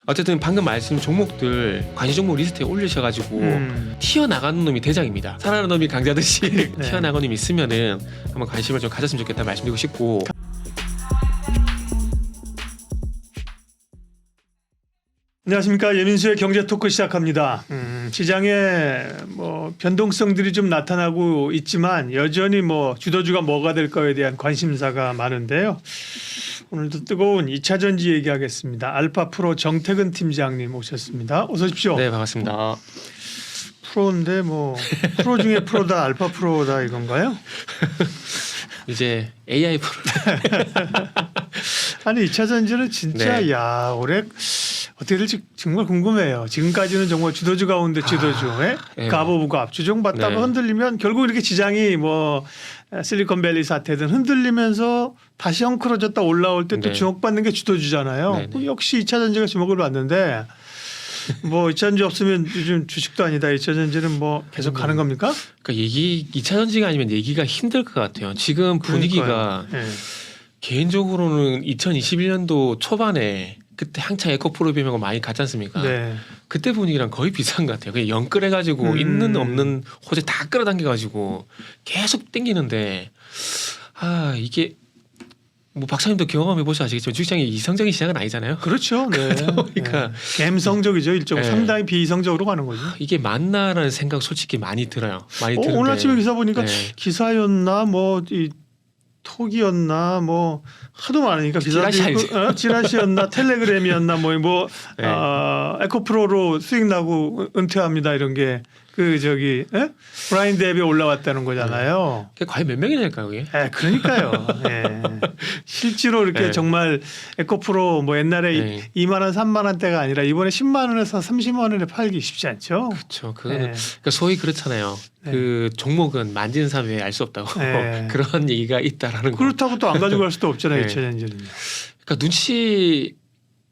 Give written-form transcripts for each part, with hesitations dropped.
어쨌든 방금 말씀 종목들 관심 종목 리스트에 올리셔가지고 튀어나가는 놈이 대장입니다. 살아나는 놈이 강자듯이 네. 튀어나가는 놈이 있으면은 한번 관심을 좀 가졌으면 좋겠다 말씀드리고 싶고. 안녕하십니까. 예민수의 경제 토크 시작합니다. 시장에 뭐 변동성들이 좀 나타나고 있지만 여전히 뭐 주도주가 뭐가 될까에 대한 관심사가 많은데요. 오늘도 뜨거운 2차 전지 얘기하겠습니다. 알파프로 정태근 팀장님 오셨습니다. 어서 오십시오. 네, 반갑습니다. 프로인데 뭐 프로 중에 프로다 알파 프로다 이건가요? 이제 AI 프로. 아니 2차 전지는 진짜 네. 야 올해 어떻게 될지 정말 궁금해요. 지금까지는 정말 주도주 가운데 주도주, 네. 가보부가 압주종 받다가 네. 흔들리면 결국 이렇게 시장이 뭐 실리콘밸리 사태든 흔들리면서 다시 헝클어졌다 올라올 때 또 네. 주목받는 게 주도주잖아요. 네, 네. 역시 2차 전지가 주목을 받는데 뭐 2차 전지 없으면 요즘 주식도 아니다. 2차 전지는 뭐 계속 가는 겁니까? 그러니까 2차 전지가 아니면 얘기가 힘들 것 같아요. 지금 분위기가 네. 개인적으로는 2021년도 초반에 그때 한창 에코프로 비명가 많이 갔지 않습니까? 네. 그때 분위기랑 거의 비슷한 것 같아요. 그냥 영끌해가지고 있는 없는 호재 다 끌어당겨가지고 계속 땡기는데 이게 뭐 박사님도 경험해 보셔 아시겠지만 주식시장이 이성적인 시장은 아니잖아요. 그렇죠. 네. 그러니까 네. 갬성적이죠. 일종으로 네. 상당히 비이성적으로 가는 거죠. 이게 맞나라는 생각 솔직히 많이 들어요. 많이 드는데 오늘 아침에 기사 보니까 네. 기사였나 뭐 이 톡이었나 뭐 하도 많으니까 기사들이 지라시였나 텔레그램이었나 뭐 네. 에코프로로 수익 나고 은퇴합니다 이런 게 그 저기 브라인 앱에 올라왔다는 거잖아요. 그게 과연 몇 명이나 될까요, 그게? 그러니까요. 예. 실제로 이렇게 네. 정말 에코프로 뭐 옛날에 네. 2만 원, 3만 원대가 아니라 이번에 10만 원에서 30만 원에 팔기 쉽지 않죠. 그렇죠. 그거는 네. 그러니까 소위 그렇잖아요. 네. 그 종목은 만지는 사람이 알 수 없다고 네. 그런 얘기가 있다라는 거. 그렇다고 또 안 가지고 갈 수도 없잖아요. 네. 2차 전지는. 그러니까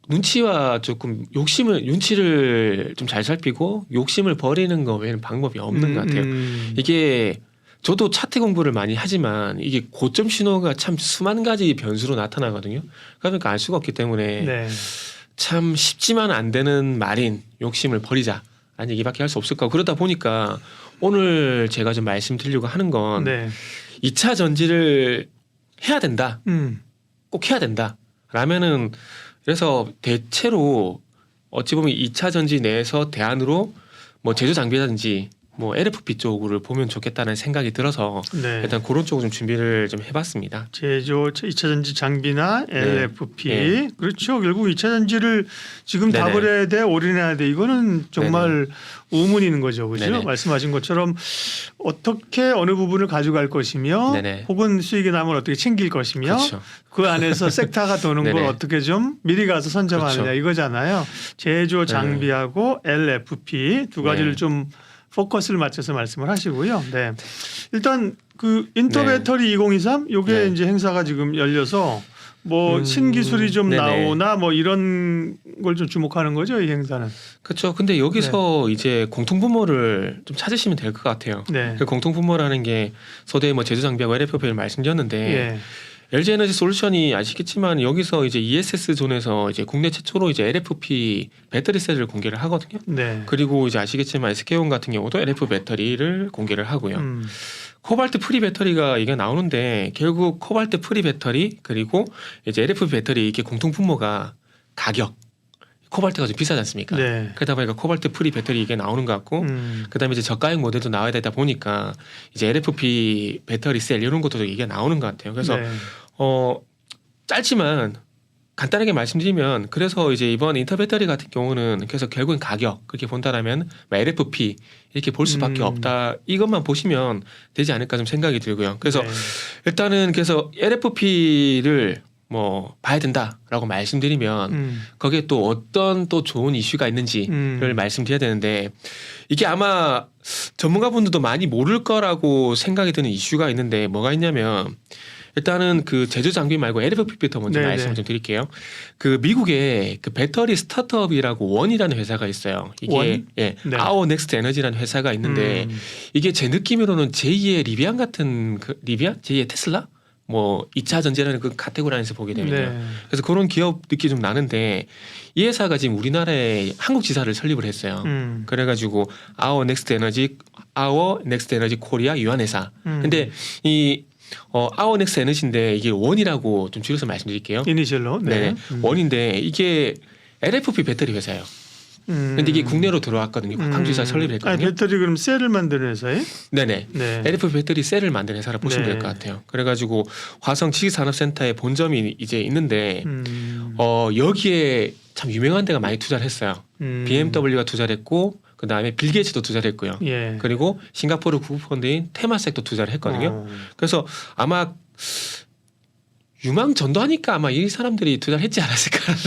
눈치와 조금 눈치를 좀 잘 살피고 욕심을 버리는 거 외에는 방법이 없는 것 같아요. 이게 저도 차트 공부를 많이 하지만 이게 고점 신호가 참 수만 가지 변수로 나타나거든요. 그러니까 알 수가 없기 때문에 네. 참 쉽지만 안 되는 말인 욕심을 버리자라는 얘기밖에 할 수 없을 거고 그러다 보니까 오늘 제가 좀 말씀드리려고 하는 건 네. 2차 전지를 해야 된다. 음. 꼭 해야 된다. 라면은 그래서 대체로 어찌 보면 2차 전지 내에서 대안으로 뭐 제조 장비라든지 뭐 LFP 쪽을 보면 좋겠다는 생각이 들어서 네. 일단 그런 쪽을 좀 준비를 좀 해봤습니다. 제조 2차 전지 장비나 LFP 네. 그렇죠. 결국 2차 전지를 지금 다 네네. 그래야 돼, 올인해야 돼. 이거는 정말 의문이 있는 거죠, 그렇죠? 네네. 말씀하신 것처럼 어떻게 어느 부분을 가져갈 것이며, 네네. 혹은 수익이 나면 어떻게 챙길 것이며, 그렇죠. 그 안에서 섹터가 도는 걸 네네. 어떻게 좀 미리 가서 선점하느냐 그렇죠. 이거잖아요. 제조 장비하고 LFP 두 가지를 네. 좀 포커스를 맞춰서 말씀을 하시고요. 네. 일단 그 인터 네. 배터리 2023 요게 네. 이제 행사가 지금 열려서 뭐 신기술이 좀 네네. 나오나 뭐 이런 걸 좀 주목하는 거죠, 이 행사는. 그렇죠. 근데 여기서 이제 공통분모를 좀 찾으시면 될 것 같아요. 네. 그 공통분모라는 게 소대 뭐 제조 장비하고 LFP를 말씀드렸는데 예. LG 에너지 솔루션이 아시겠지만 여기서 이제 ESS 존에서 이제 국내 최초로 이제 LFP 배터리 셀을 공개를 하거든요. 네. 그리고 이제 아시겠지만 SK온 같은 경우도 LF 배터리를 공개를 하고요. 코발트 프리 배터리가 이게 나오는데 결국 코발트 프리 배터리 그리고 이제 LF 배터리 이게 공통 분모가 가격. 코발트가 좀 비싸지 않습니까? 네. 그러다 보니까 코발트 프리 배터리 이게 나오는 것 같고 그다음에 이제 저가형 모델도 나와야 되다 보니까 이제 LFP 배터리 셀 이런 것도 이게 나오는 것 같아요. 그래서 네. 짧지만 간단하게 말씀드리면 그래서 이제 이번 인터 배터리 같은 경우는 그래서 결국엔 가격 그렇게 본다라면 LFP 이렇게 볼 수밖에 없다. 이것만 보시면 되지 않을까 좀 생각이 들고요. 그래서 네. 일단은 그래서 LFP를 뭐 봐야 된다라고 말씀드리면 거기에 또 어떤 또 좋은 이슈가 있는지를 말씀드려야 되는데 이게 아마 전문가분들도 많이 모를 거라고 생각이 드는 이슈가 있는데 뭐가 있냐면 일단은 그 제조 장비 말고 LFP부터 먼저 네네. 말씀을 좀 드릴게요. 그 미국의 그 배터리 스타트업이라고 원이라는 회사가 있어요. 이게 원? 예, 네. 아워 넥스트 에너지라는 회사가 있는데 이게 제 느낌으로는 제2의 리비안 같은 그 리비안? 제2의 테슬라? 뭐 2차 전지라는 그 카테고리 안에서 보게 되면요. 네. 그래서 그런 기업 느낌이 좀 나는데 이 회사가 지금 우리나라에 한국 지사를 설립을 했어요. 그래가지고 아워 넥스트 에너지 코리아 유한회사. 근데 이 아워 넥스트 에너지인데 이게 원이라고 좀 줄여서 말씀드릴게요. 이니셜로. 네. 네. 원인데 이게 LFP 배터리 회사예요. 근데 이게 국내로 들어왔거든요. 광주에서 설립을 했거든요. 아니, 배터리 그럼 셀을 만드는 회사에? 네네. 네. LFP 배터리 셀을 만드는 회사라 보시면 네. 될 것 같아요. 그래가지고 화성 지식산업센터에 본점이 이제 있는데 여기에 참 유명한 데가 많이 투자를 했어요. BMW가 투자를 했고 그 다음에 빌 게이츠도 투자를 했고요. 예. 그리고 싱가포르 국부펀드인 테마섹도 투자를 했거든요. 그래서 아마 유망 전도하니까 아마 이 사람들이 투자를 했지 않았을까라는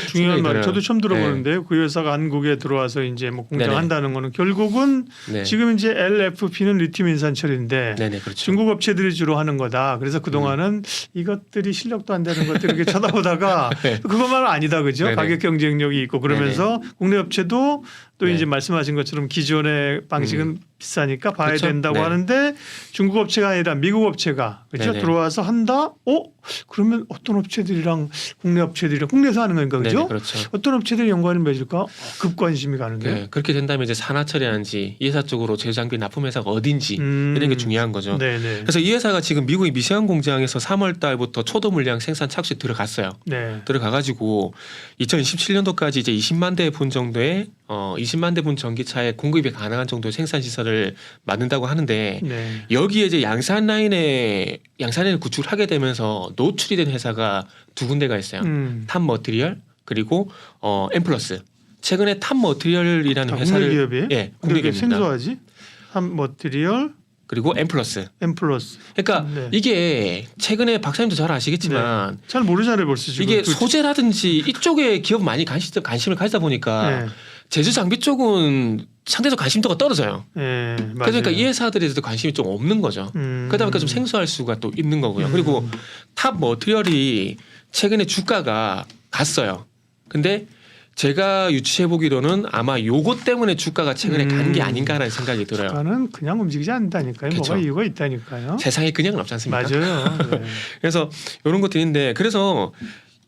중요한 말. 들어요. 저도 처음 들어보는데 네. 그 회사가 한국에 들어와서 이제 뭐 네네. 공장한다는 거는 결국은 네. 지금 이제 LFP는 리튬 인산철인데 네네 그렇죠. 중국 업체들이 주로 하는 거다. 그래서 그동안은 이것들이 실력도 안 되는 것들 이렇게 쳐다보다가 네. 그것만은 아니다. 그죠? 네네. 가격 경쟁력이 있고 그러면서 국내 업체도 또 네. 이제 말씀하신 것처럼 기존의 방식은 비싸니까 봐야 그렇죠? 된다고 네. 하는데 중국 업체가 아니라 미국 업체가 그죠? 네네. 들어와서 한다. 그러면 어떤 업체들이랑 국내 업체들이랑 국내에서 하는 건가 그죠? 네네 그렇죠. 어떤 업체들이 연관이 맺을까? 급 관심이 가는데. 네, 그렇게 된다면 이제 산하처리하는지 이 회사 쪽으로 제조장비 납품 회사가 어딘지 이런 게 중요한 거죠. 네네. 그래서 이 회사가 지금 미국의 미시간 공장에서 3월 달부터 초도 물량 생산 착수에 들어갔어요. 네. 들어가가지고 2027년도까지 이제 20만 대 분 정도의 20만 대 분 전기차의 공급이 가능한 정도의 생산 시설을 만든다고 하는데 네. 여기에 이제 양산 라인을 구축을 하게 되면서 노출이 된 회사가 두 군데가 있어요. 탑 머티리얼 그리고 엠플러스. 최근에 탑 머티리얼이라는 국내 회사를 기업이에요? 예, 근데 국내 왜 기업입니다. 생소하지? 한 머티리얼, 그리고 엠플러스. 엠플러스. 그러니까 네. 이게 최근에 박사님도 잘 아시겠지만 잘 모르잖아요, 벌써 지금. 이게 그- 소재라든지 이쪽에 기업 많이 관심을 가지다 보니까 네. 제조 장비 쪽은 상대적 관심도가 떨어져요. 네, 맞아요. 그러니까 이 회사들에 대해서 관심이 좀 없는 거죠. 그러다 보니까 좀 생소할 수가 또 있는 거고요. 그리고 탑 머티리얼이 최근에 주가가 갔어요. 근데 제가 유추해 보기로는 아마 요것 때문에 주가가 최근에 간 게 아닌가라는 생각이 들어요. 주가는 그냥 움직이지 않는다니까요. 그쵸. 뭐가 이유가 있다니까요. 세상에 그냥은 없지 않습니까? 맞아요. 네. 그래서 이런 것들인데 그래서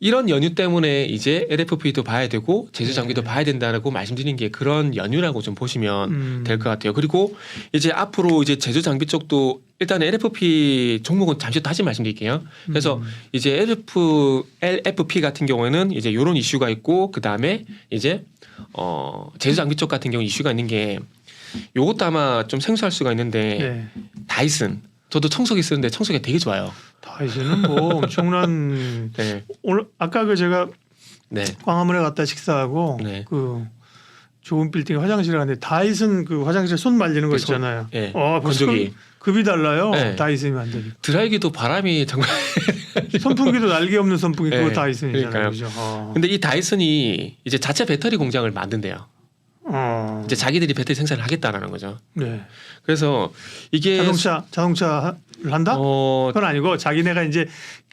이런 연유 때문에 이제 LFP도 봐야 되고 제조 장비도 네. 봐야 된다라고 말씀드린 게 그런 연유라고 좀 보시면 될 것 같아요. 그리고 이제 앞으로 이제 제조 장비 쪽도 일단 LFP 종목은 잠시 다시 말씀드릴게요. 그래서 이제 LFP 같은 경우에는 이제 이런 이슈가 있고 그 다음에 이제 제조 장비 쪽 같은 경우 이슈가 있는 게 요것도 아마 좀 생소할 수가 있는데 네. 다이슨 저도 청소기 쓰는데 청소기가 되게 좋아요. 다이슨은 뭐 엄청난 네, 오늘 아까 그 제가 네, 광화문에 갔다 식사하고 네. 그 좋은 빌딩 화장실에 갔는데 다이슨 그 화장실에 손 말리는 거 그 손, 있잖아요. 예, 벌써 건조기. 급이 달라요. 네. 다이슨이 만드니 드라이기도 바람이 정말. 선풍기도 날개 없는 선풍기 그거 네, 다이슨이잖아요. 그러니까요. 그죠? 근데 이 다이슨이 이제 자체 배터리 공장을 만든대요. 이제 자기들이 배터리 생산을 하겠다라는 거죠. 네. 그래서 이게 자동차를 한다? 그건 아니고 자기네가 이제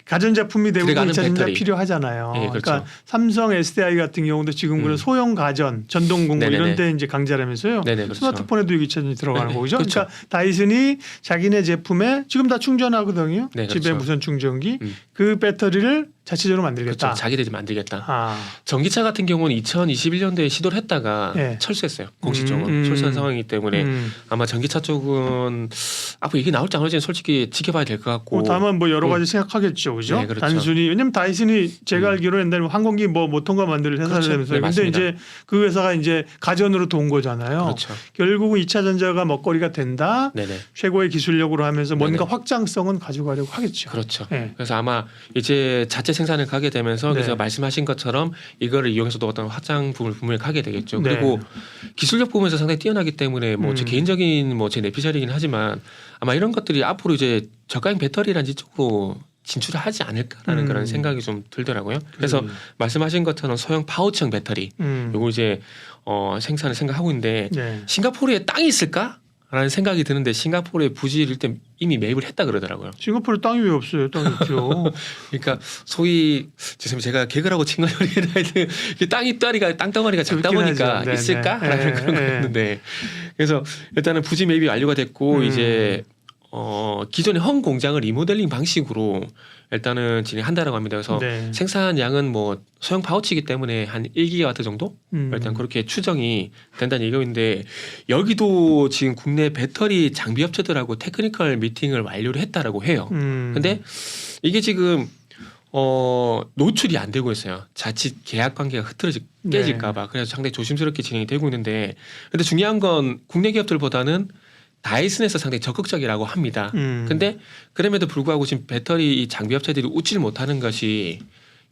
가전제품이 대부분 들어가는 2차 전지가 배터리. 필요하잖아요. 예, 그렇죠. 그러니까 삼성, SDI 같은 경우도 지금 그런 소형 가전, 전동공구 네네네. 이런 데 이제 강자라면서요. 네네, 그렇죠. 스마트폰에도 2차 전지 들어가는 네, 거죠. 그렇죠. 그러니까 다이슨이 자기네 제품에 지금 다 충전하거든요. 네, 집에 그렇죠. 무선 충전기 음. 그 배터리를 자체적으로 만들겠다. 그렇죠. 자기들이 만들겠다. 아, 전기차 같은 경우는 2021년도에 시도를 했다가 네. 철수했어요. 공식적으로 음. 철수한 상황이기 때문에 음. 아마 전기차 쪽은 앞으로 이게 나올지 안 나올지는 솔직히 지켜봐야 될 것 같고. 다만 뭐 여러 가지 생각하겠죠, 그죠? 네, 그렇죠. 단순히 왜냐면 다이슨이 제가 알기로 옛날에 항공기 뭐 모통과 만드는 회사를 그렇죠. 하면서 네, 근데 맞습니다. 이제 그 회사가 이제 가전으로 돈 거잖아요. 그렇죠. 결국은 2차 전지가 먹거리가 된다. 네네. 최고의 기술력으로 하면서 뭔가 네네. 확장성은 가져가려고 하겠죠. 그렇죠. 네. 그래서 아마 이제 자체 생산을 가게 되면서 네. 그래서 말씀하신 것처럼 이거를 이용해서도 어떤 확장 부분을 분명히 가게 되겠죠. 네. 그리고 기술력 부분에서 상당히 뛰어나기 때문에 뭐 제 개인적인 뭐 제 내피셜이긴 하지만 아마 이런 것들이 앞으로 이제 저가형 배터리라든지 쪽으로 진출을 하지 않을까라는 그런 생각이 좀 들더라고요. 그래서 말씀하신 것처럼 소형 파우치형 배터리 요거 이제 생산을 생각하고 있는데 네. 싱가포르에 땅이 있을까? 라는 생각이 드는데 싱가포르에 부지를 때 이미 매입을 했다 그러더라고요. 싱가포르 땅이 왜 없어요? 땅 있죠. 그러니까 소위 죄송합니다. 제가 개그라고 친 건 아닌데 땅덩어리가 작다 그렇긴 보니까 하죠. 네, 있을까라는 네. 그런 네. 거였는데 그래서 일단은 부지 매입이 완료가 됐고 이제 기존의 헌 공장을 리모델링 방식으로 일단은 진행한다라고 합니다. 그래서 네. 생산량은 뭐 소형 파우치이기 때문에 한 1기가와트 정도 일단 그렇게 추정이 된다는 얘기가 있는데 여기도 지금 국내 배터리 장비 업체들하고 테크니컬 미팅을 완료를 했다라고 해요. 근데 이게 지금 노출이 안 되고 있어요. 자칫 계약 관계가 흐트러지 깨질까봐. 그래서 상당히 조심스럽게 진행이 되고 있는데, 근데 중요한 건 국내 기업들보다는 다이슨에서 상당히 적극적이라고 합니다. 근데 그럼에도 불구하고 지금 배터리 장비 업체들이 웃지를 못하는 것이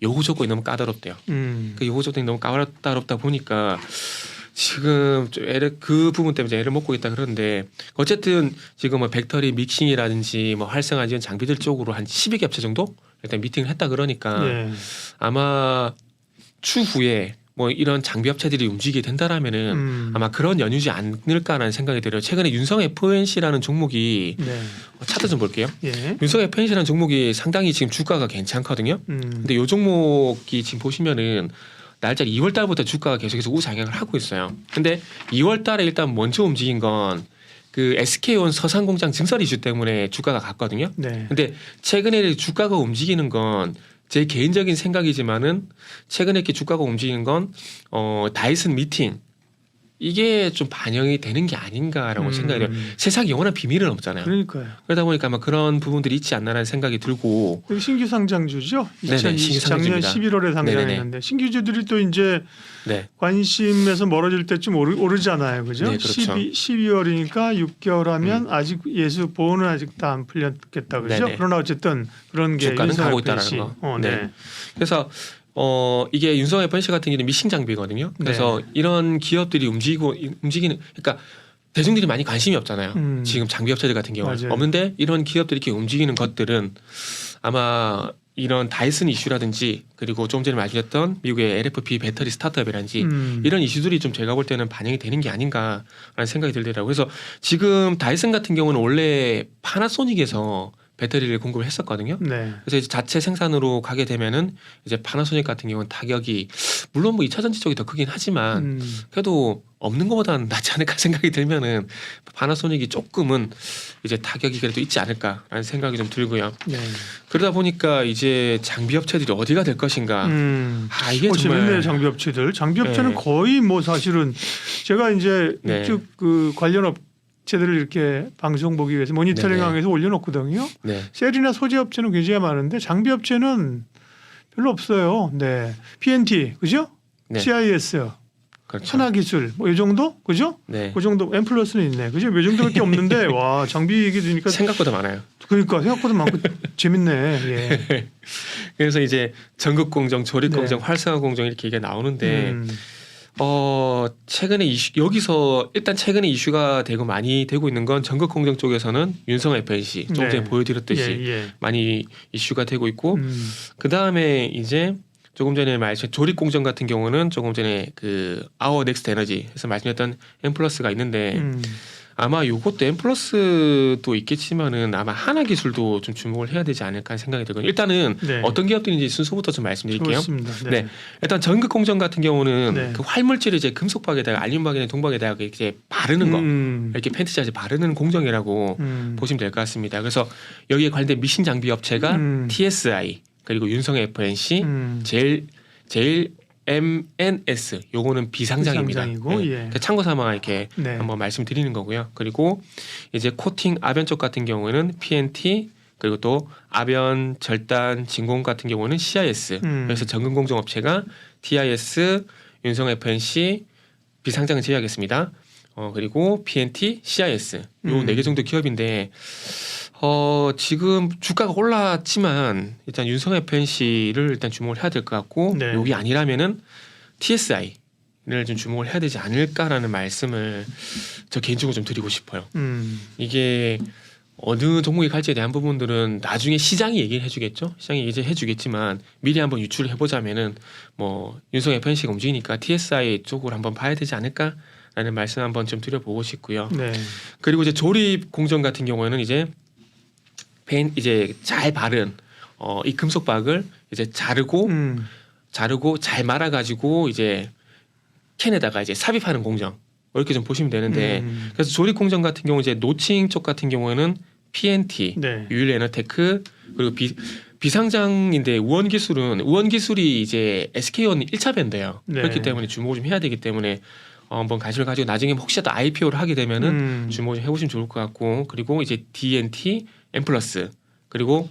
요구 조건이 너무 까다롭대요. 그 요구 조건이 너무 까다롭다 보니까 지금 좀 그 부분 때문에 애를 먹고 있다 그러는데, 어쨌든 지금 뭐 배터리 믹싱이라든지 뭐 활성화 지원 장비들 쪽으로 한 10여 개 업체 정도 일단 미팅을 했다 그러니까 네. 아마 추후에 뭐 이런 장비 업체들이 움직이게 된다라면은 아마 그런 연유지 않을까라는 생각이 들어요. 최근에 윤성 FNC라는 종목이 네. 차트 좀 볼게요. 예. 윤성 FNC라는 종목이 상당히 지금 주가가 괜찮거든요. 근데 이 종목이 지금 보시면은 날짜 2월 달부터 주가가 계속해서 우상향을 하고 있어요. 근데 2월 달에 일단 먼저 움직인 건 그 SK온 서산공장 증설 이슈 때문에 주가가 갔거든요. 네. 근데 최근에 주가가 움직이는 건 제 개인적인 생각이지만은 최근에 이렇게 주가가 움직이는 건 다이슨 미팅 이게 좀 반영이 되는 게 아닌가라고 생각이 돼요. 세상에 영원한 비밀은 없잖아요. 그러니까요. 그러다 보니까 아마 그런 부분들이 있지 않나라는 생각이 들고. 여기 신규 상장주죠. 네네, 신규 작년 상장주입니다. 11월에 상장했는데 네네네. 신규주들이 또 이제 네. 관심에서 멀어질 때쯤 오르잖아요, 그죠? 네, 그렇죠. 12월이니까 6개월 하면 아직 예수 보호는 아직 다 안 풀렸겠다, 그죠? 네네. 그러나 어쨌든 그런 게 주가는 윤석 가고 FNC. 있다라는 거. 네. 네. 그래서 이게 윤성 FNC 같은 경우는 미싱 장비거든요. 그래서 이런 기업들이 움직이는, 그러니까 대중들이 많이 관심이 없잖아요. 지금 장비 업체들 같은 경우는 맞아요. 없는데 이런 기업들이 이렇게 움직이는 것들은 아마 이런 다이슨 이슈라든지 그리고 좀 전에 말씀드렸던 미국의 LFP 배터리 스타트업이라든지 이런 이슈들이 좀 제가 볼 때는 반영이 되는 게 아닌가라는 생각이 들더라고요. 그래서 지금 다이슨 같은 경우는 원래 파나소닉에서 배터리를 공급을 했었거든요. 네. 그래서 이제 자체 생산으로 가게 되면은 이제 파나소닉 같은 경우는 타격이 물론 뭐 2차 전지 쪽이 더 크긴 하지만 그래도 없는 것보다는 낫지 않을까 생각이 들면은 파나소닉이 조금은 이제 타격이 그래도 있지 않을까라는 생각이 좀 들고요. 네. 그러다 보니까 이제 장비 업체들이 어디가 될 것인가. 이게 정말 재밌네요, 장비 업체들. 장비 업체는 네. 거의 뭐 사실은 제가 이제 네. 이쪽 그 관련 업체들을 이렇게 방송 보기 위해서 모니터링하면서 올려놓거든요. 네. 셀이나 소재 업체는 굉장히 많은데 장비 업체는 별로 없어요. 네, PNT 그죠? 네. CIS, 그렇죠. 하나기술 뭐 이 정도 그죠? 네. 그 정도 M 플러스는 있네 그죠? 이 정도밖에 없는데 와 장비 얘기 들으니까 생각보다 많아요. 그러니까 생각보다 많고 재밌네. 예. 그래서 이제 전극 공정, 조립 네. 공정, 활성화 공정 이렇게 얘기가 나오는데 최근에 여기서 일단 최근에 이슈가 되고 많이 되고 있는 건 전극 공정 쪽에서는 윤성 FNC 조금 전에 네. 보여드렸듯이 예. 많이 이슈가 되고 있고 그 다음에 이제 조금 전에 말씀 조립 공정 같은 경우는 조금 전에 그 아워 넥스트 에너지에서 말씀드렸던 M 플러스가 있는데 아마 이것도 M 플러스도 있겠지만은 아마 하나 기술도 좀 주목을 해야 되지 않을까 생각이 들거든요. 일단은 네. 어떤 기업들인지 순서부터 좀 말씀드릴게요. 좋습니다. 네. 일단 전극 공정 같은 경우는 네. 그 활물질을 이제 금속박에다가 알루미늄박이나 동박에다가 이렇게 바르는 거, 이렇게 펜트샷에 바르는 공정이라고 보시면 될 것 같습니다. 그래서 여기에 관련된 미신 장비 업체가 TSI 그리고 윤성 FNC, 제일 MNS 요거는 비상장입니다. 비상장이고, 예. 그러니까 참고삼아 이렇게 네. 한번 말씀드리는 거고요. 그리고 이제 코팅 아변 쪽 같은 경우에는 PNT 그리고 또 아변 절단 진공 같은 경우는 CIS. 그래서 전극 공정 업체가 TIS, 윤성 FNC 비상장을 제외하겠습니다. 그리고 PNT, CIS 요 4개 정도 기업인데 지금 주가가 올랐지만 일단 윤성 FNC를 일단 주목을 해야 될 것 같고 네. 여기 아니라면은 TSI를 좀 주목을 해야 되지 않을까라는 말씀을 저 개인적으로 좀 드리고 싶어요. 이게 어느 종목이 갈지에 대한 부분들은 나중에 시장이 얘기를 해주겠죠. 시장이 이제 해주겠지만 미리 한번 유출을 해보자면은 뭐 윤성 FNC가 움직이니까 TSI 쪽으로 한번 봐야 되지 않을까라는 말씀 한번 좀 드려보고 싶고요. 네. 그리고 이제 조립 공정 같은 경우에는 이제 잘 바른 이 금속박을 이제 자르고 잘 말아가지고 이제 캔에다가 이제 삽입하는 공정 이렇게 좀 보시면 되는데 그래서 조립 공정 같은 경우 이제 노칭 쪽 같은 경우에는 PNT, 네. 유일 에너테크 그리고 비상장인데 우원 기술이 이제 SK온 1차 밴드예요. 네. 그렇기 때문에 주목을 좀 해야 되기 때문에 한번 관심을 가지고 나중에 혹시라도 IPO를 하게 되면은 주목을 좀 해보시면 좋을 것 같고 그리고 이제 DNT, M+ 그리고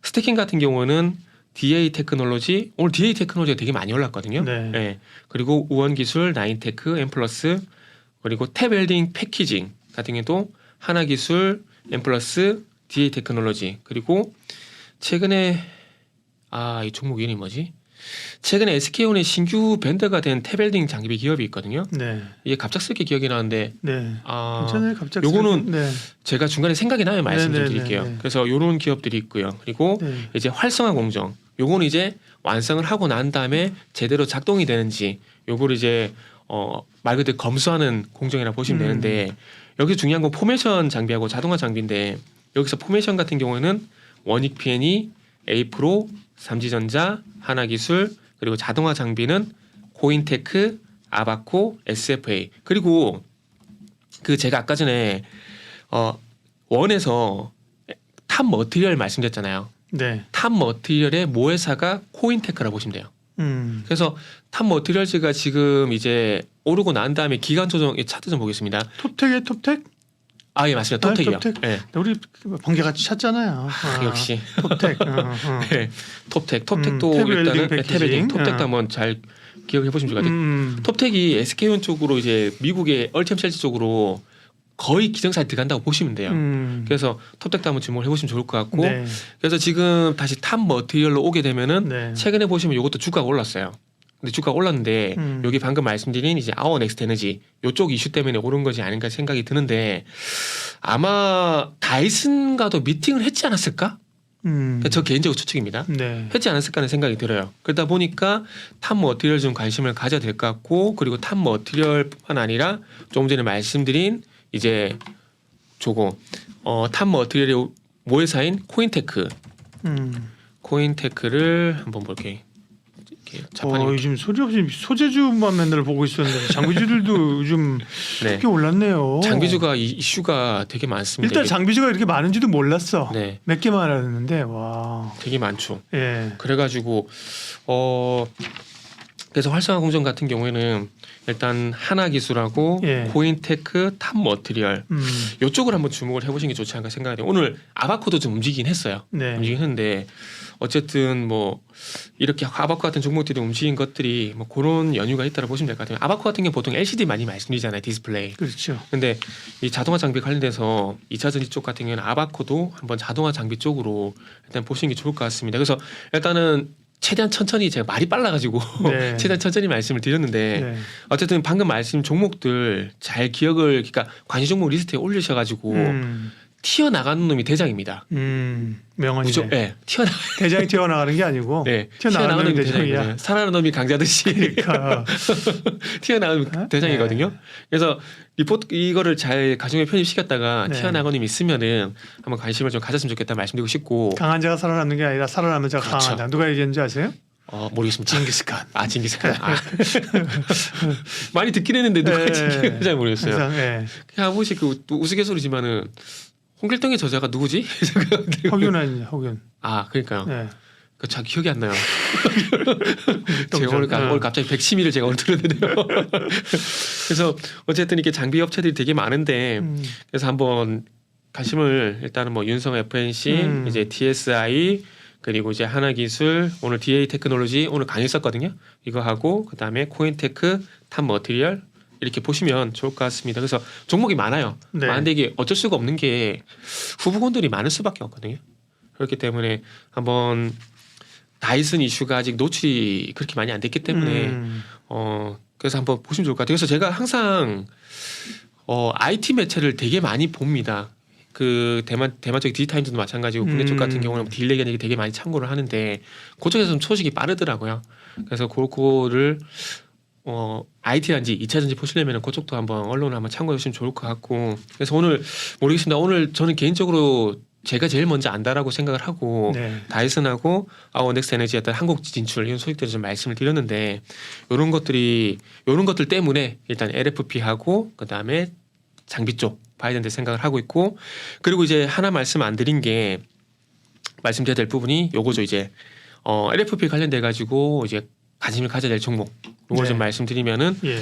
스태킹 같은 경우는 DA 테크놀로지 오늘 DA 테크놀로지가 되게 많이 올랐거든요. 네. 네. 그리고 우원기술, 나인테크, M+ 그리고 탭 패키징 같은 경우도 하나기술, M+, DA 테크놀로지 그리고 최근에 이 종목 이름이 뭐지? 최근에 SK온의 신규 밴더가 된 탭 장비 기업이 있거든요. 네. 이게 갑작스럽게 기억이 나는데 네. 괜찮아요. 갑자기. 요거는 네. 제가 중간에 생각이 나면 말씀 좀 네, 네, 드릴게요. 네, 네. 그래서 요런 기업들이 있고요. 그리고 네. 이제 활성화 공정. 요거는 이제 완성을 하고 난 다음에 제대로 작동이 되는지 요거를 이제 말 그대로 검수하는 공정이라 보시면 되는데 여기서 중요한 건 포메이션 장비하고 자동화 장비인데 여기서 포메이션 같은 경우에는 원익 P&E, 에이프로, 삼지전자, 하나기술 그리고 자동화 장비는 코인테크, 아바코, SFA 그리고 그 제가 아까 전에 원에서 탑 머티리얼 말씀드렸잖아요. 네. 탑 머티리얼의 모회사가 코인테크라고 보시면 돼요. 그래서 탑 머티리얼즈가 지금 이제 오르고 난 다음에 기간 조정 차트 좀 보겠습니다. 톱텍의 톱텍? 예 맞습니다. 톱텍이요. 톱텍. 네. 우리 번개같이 찾잖아요. 역시 톱텍. 네. 톱텍도 탭 일단은 웰딩 패키징. 탭 톱텍도 한번 잘 기억해 보시면 좋을 것 같아요. 톱텍이 SK온 쪽으로 이제 미국의 얼템셀즈 쪽으로 거의 기정사에 들어간다고 보시면 돼요. 그래서 톱텍도 한번 주목을 해보시면 좋을 것 같고 네. 그래서 지금 다시 탑 머티리얼로 오게 되면은 네. 최근에 보시면 이것도 주가가 올랐어요. 근데 주가가 올랐는데 여기 방금 말씀드린 이제 아워 넥스트 에너지 요쪽 이슈 때문에 오른 것이 아닌가 생각이 드는데 아마 다이슨과도 미팅을 했지 않았을까? 저 개인적으로 추측입니다. 네. 했지 않았을까 하는 생각이 들어요. 그러다 보니까 탑 머티리얼 좀 관심을 가져야 될 것 같고 그리고 탑 머티리얼뿐만 아니라 조금 전에 말씀드린 이제 탑 머티리얼의 모회사인 코인테크 코인테크를 한번 볼게요. 요즘 소리 없이 소재주만 맨날 보고 있었는데 장비주들도 요즘 네. 꽤 올랐네요. 장비주가 이슈가 되게 많습니다. 일단 장비주가 이렇게 많은지도 몰랐어. 네. 몇 개만 알았는데 와. 되게 많죠. 예. 그래가지고 그래서 활성화 공정 같은 경우에는 일단 하나기술하고 예. 코인테크, 탑 머티리얼 이쪽을 한번 주목을 해보시는 게 좋지 않을까 생각이 돼요. 오늘 아바코도 좀 움직이긴 했어요. 네. 움직이긴 했는데 어쨌든 뭐 이렇게 아바코 같은 종목들이 움직인 것들이 뭐 그런 연유가 있다고 보시면 될 것 같아요. 아바코 같은 경우 보통 LCD 많이 말씀드리잖아요. 디스플레이. 그렇죠. 근데 이 자동화 장비 관련돼서 2차 전지 쪽 같은 경우는 아바코도 한번 자동화 장비 쪽으로 일단 보시는 게 좋을 것 같습니다. 그래서 일단은 최대한 천천히 제가 말이 빨라가지고 네. 최대한 천천히 말씀을 드렸는데 네. 어쨌든 방금 말씀 종목들 잘 기억을 그러니까 관심 종목 리스트에 올리셔가지고 튀어나가는 놈이 대장입니다. 명언이네. 네, 대장이 튀어나가는 게 아니고 네, 튀어나가는 놈이 대장이야. 대장이야. 살아나는 놈이 강자듯이 그러니까. 튀어나가는 대장이거든요. 그래서 리포트 이거를 잘 가정에 편입시켰다가 네. 튀어나가는 놈이 있으면은 한번 관심을 좀 가졌으면 좋겠다 말씀드리고 싶고 강한 자가 살아남는 게 아니라 살아남는 자가 그렇죠. 강하다. 누가 얘기했는지 아세요? 모르겠습니다. 징기스칸. 징기스칸. 많이 듣긴 했는데 누가 네. 징기스칸 잘 모르겠어요. 항상, 예. 그냥 한 번씩 또 우스갯소리지만은 홍길동의 저자가 누구지? 허균. 그러니까요. 네. 잘 기억이 안 나요. 제가 오늘 갑자기 백치미를 제가 오늘 들었는데요. 그래서 어쨌든 이렇게 장비 업체들이 되게 많은데 그래서 한번 관심을 일단은 뭐 윤성 FNC, 이제 TSI 그리고 이제 하나기술 오늘 DA 테크놀로지 오늘 강의했었거든요. 이거 하고 그다음에 코인테크, 탑 머티리얼 이렇게 보시면 좋을 것 같습니다. 그래서 종목이 많아요. 네. 많은데 이게 어쩔 수가 없는 게 후보군들이 많을 수밖에 없거든요. 그렇기 때문에 한번 다이슨 이슈가 아직 노출이 그렇게 많이 안 됐기 때문에 그래서 한번 보시면 좋을 것 같아요. 그래서 제가 항상 IT 매체를 되게 많이 봅니다. 그 대만 쪽 디지타임즈도 마찬가지고 국내 쪽 같은 경우는 딜레이 기능이 되게 많이 참고를 하는데 그쪽에서 좀 소식이 빠르더라고요. 그래서 그거를 IT한지 2차 전지 보시려면 그쪽도 한번 언론을 한번 참고해 주시면 좋을 것 같고 그래서 오늘 모르겠습니다. 오늘 저는 개인적으로 제가 제일 먼저 안다라고 생각을 하고 네. 다이슨하고 아워넥스 에너지의 어떤 한국 진출 이런 소식들을 좀 말씀을 드렸는데 이런 것들 때문에 일단 LFP하고 그다음에 장비 쪽 봐야 된다 생각을 하고 있고 그리고 이제 하나 말씀 안 드린 게 말씀드려야 될 부분이 요거죠. 이제 LFP 관련돼 가지고 이제 관심을 가져야 될 종목 요거 네. 좀 말씀드리면은 예.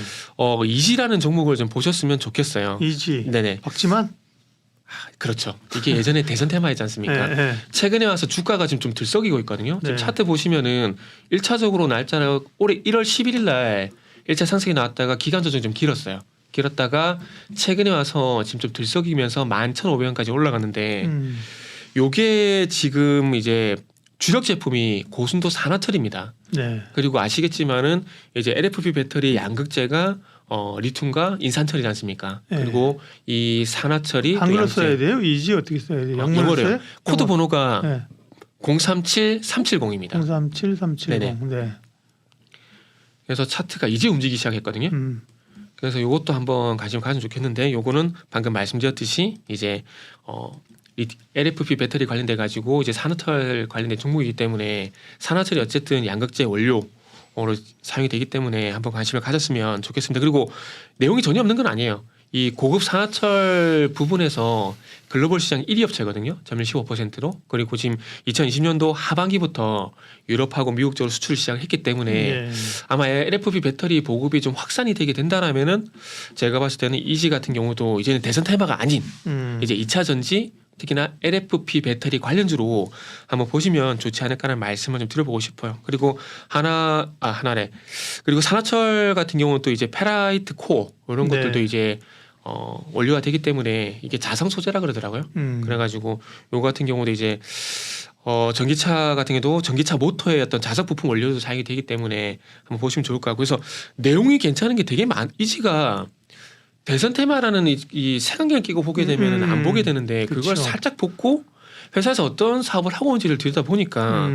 이지라는 종목을 좀 보셨으면 좋겠어요. 이지. 네네. 박지만. 그렇죠. 이게 예전에 대선 테마였지 않습니까? 예, 예. 최근에 와서 주가가 지금 좀 들썩이고 있거든요. 지금 네. 차트 보시면은 1차적으로 날짜가 올해 1월 11일 날 1차 상승이 나왔다가 기간 조정이 좀 길었어요. 길었다가 최근에 와서 지금 좀 들썩이면서 11,500원까지 올라갔는데 요게 지금 이제 주력 제품이 고순도 산화철입니다. 네. 그리고 아시겠지만은 이제 LFP 배터리 양극재가 리튬과 인산철이지 않습니까? 네. 그리고 이 산화철이 한글로 양극재. 써야 돼요? 이지 어떻게 써야 돼요? 영어로요. 코드 영어. 번호가 네. 037370입니다. 037370. 네네. 네. 그래서 차트가 이제 움직이기 시작했거든요. 그래서 이것도 한번 관심 가지면 좋겠는데 요거는 방금 말씀드렸듯이 이제 LFP 배터리 관련돼 가지고 이제 산화철 관련된 종목이기 때문에 산화철이 어쨌든 양극재 원료로 사용이 되기 때문에 한번 관심을 가졌으면 좋겠습니다. 그리고 내용이 전혀 없는 건 아니에요. 이 고급 산화철 부분에서 글로벌 시장 1위 업체거든요. 점유율 15%로. 그리고 지금 2020년도 하반기부터 유럽하고 미국 쪽으로 수출을 시작했기 때문에 네. 아마 LFP 배터리 보급이 좀 확산이 되게 된다라면은 제가 봤을 때는 이지 같은 경우도 이제는 대선 테마가 아닌 이제 2차 전지 특히나 LFP 배터리 관련주로 한번 보시면 좋지 않을까라는 말씀을 좀 드려보고 싶어요. 그리고 하나래. 그리고 산화철 같은 경우는 또 이제 페라이트 코어 이런 네. 것들도 이제 원료가 되기 때문에 이게 자성 소재라 그러더라고요. 그래가지고 요 같은 경우도 이제 전기차 같은 경우도 전기차 모터의 어떤 자석 부품 원료도 사용이 되기 때문에 한번 보시면 좋을 것 같고 그래서 내용이 괜찮은 게 되게 이지가 대선 테마라는 이 색안경 끼고 보게 되면 안 보게 되는데 그걸 그쵸. 살짝 보고 회사에서 어떤 사업을 하고 온지를 들여다 보니까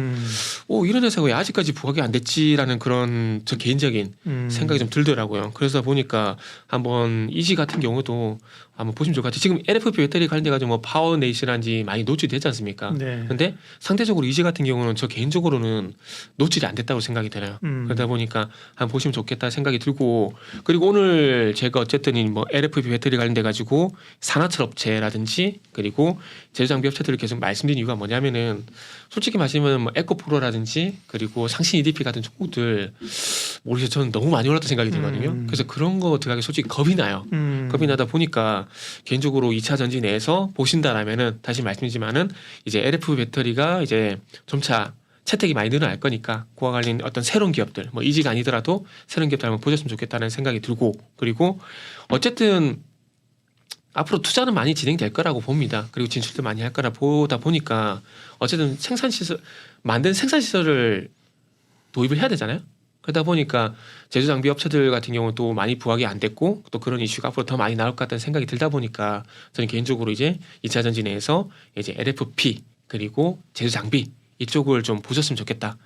이런 회사가 왜 아직까지 부각이 안 됐지라는 그런 저 개인적인 생각이 좀 들더라고요. 그래서 보니까 한번 이지 같은 경우도 한번 보시면 좋을 것 같아요. 지금 LFP 배터리 관련돼 가지고 뭐 파워네이션한지 많이 노출이 되지 않습니까? 네. 근데 상대적으로 이지 같은 경우는 저 개인적으로는 노출이 안 됐다고 생각이 들어요. 그러다 보니까 한번 보시면 좋겠다 생각이 들고 그리고 오늘 제가 어쨌든 뭐 LFP 배터리 관련돼 가지고 산화철 업체라든지 그리고 제조장비 업체들을 계속 말씀드린 이유가 뭐냐면은 솔직히 말씀드리면 뭐 에코프로라든지 그리고 상신 EDP 같은 종목들 모르겠어요. 저는 너무 많이 올랐다 생각이 들거든요. 그래서 그런 거 들어가기 솔직히 겁이 나요. 겁이 나다 보니까 개인적으로 2차 전지 내에서 보신다라면은 다시 말씀드리지만은 이제 LFP 배터리가 이제 점차 채택이 많이 늘어날 거니까 그와 관련 어떤 새로운 기업들 뭐 이지가 아니더라도 새로운 기업들 한번 보셨으면 좋겠다는 생각이 들고 그리고 어쨌든 앞으로 투자는 많이 진행될 거라고 봅니다. 그리고 진출도 많이 할 거라 보다 보니까 어쨌든 만든 생산 시설을 도입을 해야 되잖아요. 그러다 보니까 제조 장비 업체들 같은 경우는 또 많이 부각이 안 됐고 또 그런 이슈가 앞으로 더 많이 나올 것 같다는 생각이 들다 보니까 저는 개인적으로 이제 2차 전지 내에서 이제 LFP 그리고 제조 장비 이쪽을 좀 보셨으면 좋겠다.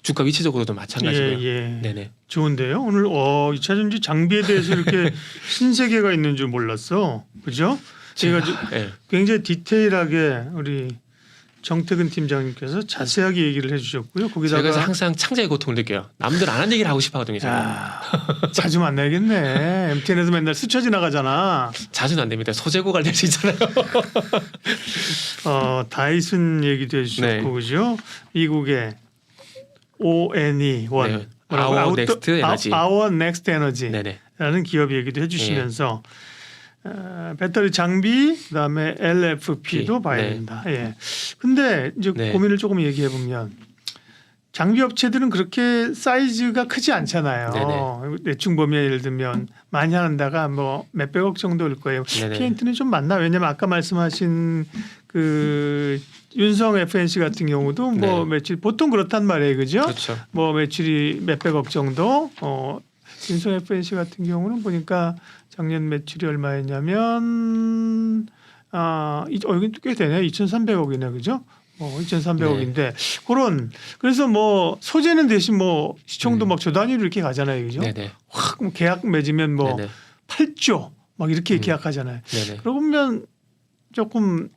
주가 위치적으로도 마찬가지고요. 예. 네네. 좋은데요. 오늘 2차 전지 장비에 대해서 이렇게 신세계가 있는 줄 몰랐어. 그죠? 제가 네. 굉장히 디테일하게 우리 정태근 팀장님께서 자세하게 얘기를 해주셨고요. 거기다가 제가 항상 창자의 고통을 느껴요. 남들 안 한 얘기를 하고 싶어하거든요. 제가. 자주 만나야겠네. MTN에서 맨날 스쳐 지나가잖아. 자주는 안 됩니다. 소재고 관련돼 있잖아요. 다이슨 얘기도 해주셨고 네. 그죠? 미국의 ONE 네. Our Next Energy. Our Next Energy라는 네네. 기업 얘기도 해주시면서 배터리 장비 그다음에 LFP도 봐야 네. 된다. 예. 근데 이제 네. 고민을 조금 얘기해 보면 장비 업체들은 그렇게 사이즈가 크지 않잖아요. 대충 보면 예를 들면 많이 하는다가 뭐 몇백억 정도일 거예요. 네네. P&T는 좀 많나? 왜냐면 아까 말씀하신 그 윤성 FNC 같은 경우도 뭐 네. 매출 보통 그렇단 말이에요, 그죠? 그렇죠. 뭐 매출이 몇백억 정도. 윤성 FNC 같은 경우는 보니까 작년 매출이 얼마였냐면 여기 꽤 되네. 2,300억이네, 그죠? 2,300억인데 그런 그래서 뭐 소재는 대신 뭐 시총도 막 조 단위로 이렇게 가잖아요, 그죠? 네네. 확 계약 맺으면 뭐 네네. 8조 막 이렇게 계약하잖아요. 네네. 그러면 조금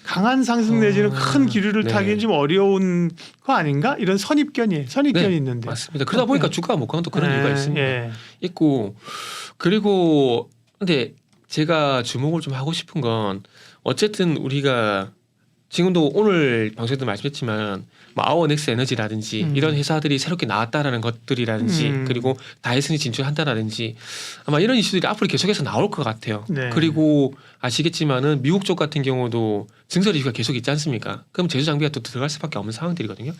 강한 상승 내지는 큰 기류를 네. 타기는 좀 어려운 거 아닌가? 이런 선입견이 네, 있는데. 맞습니다. 그러다 보니까 주가가 못 가는 또 그런 이유가 있습니다. 예. 있고 그리고 근데 제가 주목을 좀 하고 싶은 건 어쨌든 우리가 지금도 오늘 방송에도 말씀했지만 뭐 아워넥스 에너지라든지 이런 회사들이 새롭게 나왔다라는 것들이라든지 그리고 다이슨이 진출한다라든지 아마 이런 이슈들이 앞으로 계속해서 나올 것 같아요. 네. 그리고 아시겠지만은 미국 쪽 같은 경우도 증설 이슈가 계속 있지 않습니까? 그럼 제조 장비가 또 들어갈 수밖에 없는 상황들이거든요.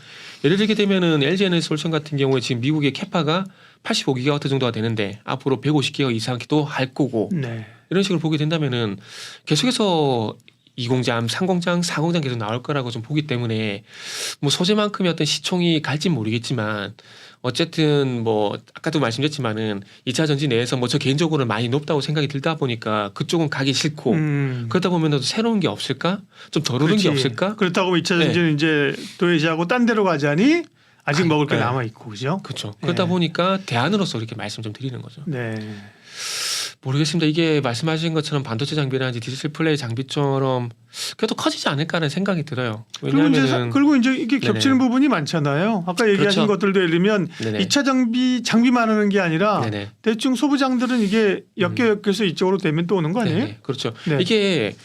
예를 들게 되면은 LG 에너지솔루션 같은 경우에 지금 미국의 캐파가 85기가와트 정도가 되는데 앞으로 150기가 이상도 할 거고 네. 이런 식으로 보게 된다면은 계속해서 2공장, 3공장, 4공장 계속 나올 거라고 좀 보기 때문에 뭐 소재만큼의 어떤 시총이 갈진 모르겠지만 어쨌든 뭐 아까도 말씀드렸지만은 2차 전지 내에서 뭐 저 개인적으로는 많이 높다고 생각이 들다 보니까 그쪽은 가기 싫고 그러다 보면 새로운 게 없을까? 좀 덜 오른 게 없을까? 그렇다고 2차 전지는 이제 도외시하고 딴 데로 가자니 아직 먹을 게 네. 남아 있고 그죠? 그렇죠. 그러다 보니까 대안으로서 이렇게 말씀 좀 드리는 거죠. 네. 모르겠습니다. 이게 말씀하신 것처럼 반도체 장비라든지 디지털 플레이 장비처럼 그래도 커지지 않을까라는 생각이 들어요. 왜냐하면 그리고 이제 이게 겹치는 부분이 많잖아요. 아까 얘기하신 그렇죠. 것들도 예를 들면 네네. 2차 장비만 하는 게 아니라 네네. 대충 소부장들은 이게 엮여서 이쪽으로 되면 또 오는 거 아니에요? 네네. 그렇죠. 네. 이게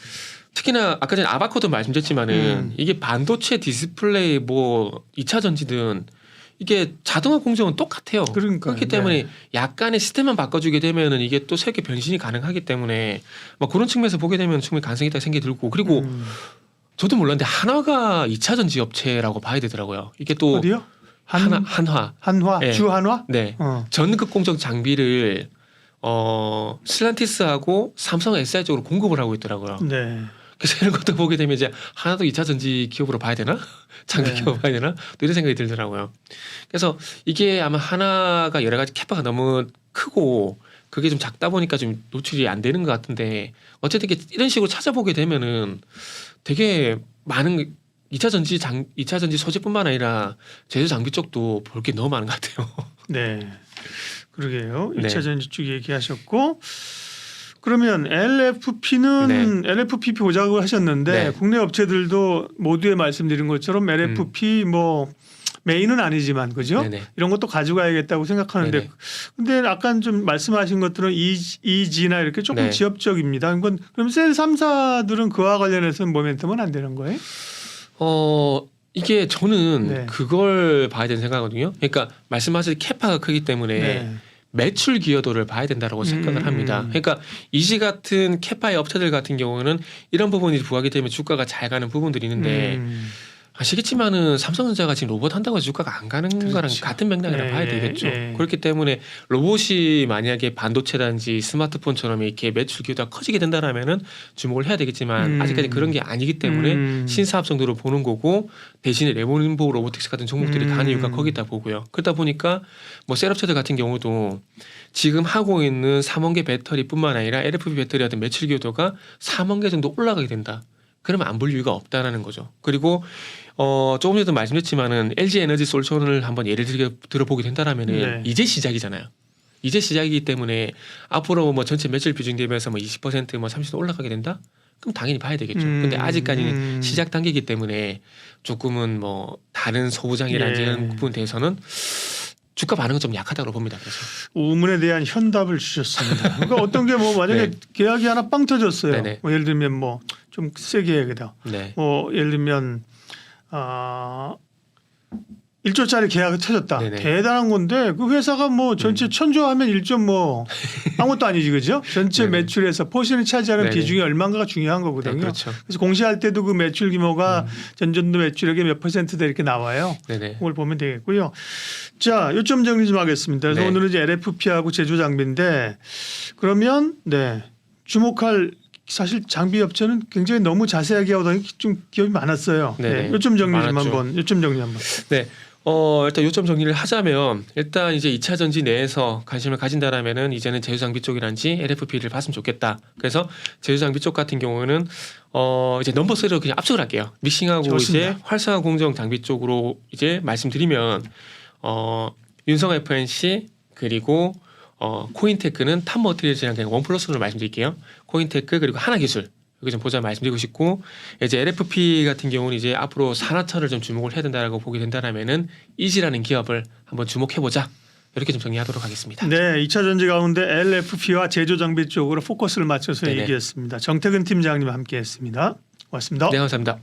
특히나 아까 전에 아바코도 말씀드렸지만은 이게 반도체 디스플레이 뭐 2차 전지든 이게 자동화 공정은 똑같아요. 그러니까요. 그렇기 때문에 약간의 시스템만 바꿔주게 되면은 이게 또 새롭게 변신이 가능하기 때문에 뭐 그런 측면에서 보게 되면 충분히 가능성이 있다 생각이 들고 그리고 저도 몰랐는데 한화가 2차 전지 업체라고 봐야 되더라고요. 이게 또 어디요? 한화. 네. 주한화? 네. 전극 공정 장비를 슬란티스하고 삼성 SI 쪽으로 공급을 하고 있더라고요. 네. 그래서 이런 것도 보게 되면 이제 하나도 2차 전지 기업으로 봐야 되나? 장비 네. 기업 봐야 되나? 또 이런 생각이 들더라고요. 그래서 이게 아마 하나가 여러 가지 캐파가 너무 크고 그게 좀 작다 보니까 좀 노출이 안 되는 것 같은데 어쨌든 이런 식으로 찾아보게 되면은 되게 많은 2차 전지 소재뿐만 아니라 제조 장비 쪽도 볼 게 너무 많은 것 같아요. 네. 그러게요. 네. 2차 전지 쪽 얘기하셨고 그러면 LFP는 LFP 보자고 하셨는데 네. 국내 업체들도 모두에 말씀드린 것처럼 LFP 뭐 메인은 아니지만 그죠? 네네. 이런 것도 가져가야겠다고 생각하는데 네네. 근데 약간 좀 말씀하신 것들은 EG나 이렇게 조금 네. 지엽적입니다. 그럼 셀 3사들은 그와 관련해서는 모멘텀은 안 되는 거예요? 이게 저는 네. 그걸 봐야 되는 생각이거든요. 그러니까 말씀하신 캐파가 크기 때문에 네. 매출 기여도를 봐야 된다라고 생각을 합니다. 그러니까 이지 같은 캐파의 업체들 같은 경우는 이런 부분이 부각이 되면 주가가 잘 가는 부분들이 있는데 아시겠지만은 삼성전자가 지금 로봇 한다고 해서 주가가 안 가는 그렇죠. 거랑 같은 맥락이라 봐야 되겠죠. 그렇기 때문에 로봇이 만약에 반도체든지 스마트폰처럼 이렇게 매출 기여도가 커지게 된다라면은 주목을 해야 되겠지만 아직까지 그런 게 아니기 때문에 신사업성도로 보는 거고 대신에 레몬보 로보틱스 같은 종목들이 가는 이유가 거기다 보고요. 그러다 보니까 뭐 셀업체들 같은 경우도 지금 하고 있는 3원 개 배터리뿐만 아니라 LFP 배터리 같은 매출 기여도가 3원 개 정도 올라가게 된다. 그러면 안 볼 이유가 없다라는 거죠. 그리고 조금 전에도 말씀드렸지만은 LG 에너지 솔루션을 한번 예를 들어보게 된다라면은 네. 이제 시작이잖아요. 이제 시작이기 때문에 앞으로 뭐 전체 매출 비중 대비해서 뭐 20% 뭐 30% 올라가게 된다? 그럼 당연히 봐야 되겠죠. 근데 아직까지는 시작 단계이기 때문에 조금은 뭐 다른 소부장이라든지 이런 부분에 대해서는 주가 반응은 좀 약하다고 봅니다. 그래서 우문에 대한 현답을 주셨습니다. 그러니까 어떤 게 뭐 만약에 네. 계약이 하나 빵 터졌어요. 네네. 뭐 예를 들면 뭐 좀 세게 해야겠다. 네. 뭐 예를 들면 1조짜리 계약이 터졌다. 네네. 대단한 건데 그 회사가 뭐 전체 1000조 하면 1조 뭐 아무것도 아니지 그죠? 전체 네네. 매출에서 포션이 차지하는 네네. 비중이 얼마인가가 중요한 거거든요. 네, 그렇죠. 그래서 공시할 때도 그 매출 규모가 전년도 매출액의 몇 %다 이렇게 나와요. 네네. 그걸 보면 되겠고요. 자, 요점 정리 좀 하겠습니다. 그래서 네. 오늘은 이제 LFP하고 제조 장비인데 그러면 주목할 사실 장비 업체는 굉장히 너무 자세하게 하더니 좀 기업이 많았어요. 네네. 요점 정리 좀 많았죠. 한번. 요점 정리 한번. 네. 일단 요점 정리를 하자면 일단 이제 2차 전지 내에서 관심을 가진다라면은 이제는 제조 장비 쪽이란지 LFP를 봤으면 좋겠다. 그래서 제조 장비 쪽 같은 경우는 이제 넘버 3로 그냥 압축을 할게요. 믹싱하고 좋습니다. 이제 활성화 공정 장비 쪽으로 이제 말씀드리면 윤성 FNC 그리고 코인테크는 탑 머티리얼이랑 그냥 원 플러스로 말씀드릴게요. 코인테크 그리고 하나기술 여기 좀 보자 말씀드리고 싶고 이제 LFP 같은 경우는 이제 앞으로 산하철을 좀 주목을 해야 된다라고 보게 된다라면은 이지라는 기업을 한번 주목해 보자. 이렇게 좀 정리하도록 하겠습니다. 네, 2차 전지 가운데 LFP와 제조 장비 쪽으로 포커스를 맞춰서 네네. 얘기했습니다. 정태근 팀장님 함께했습니다. 고맙습니다. 네, 감사합니다.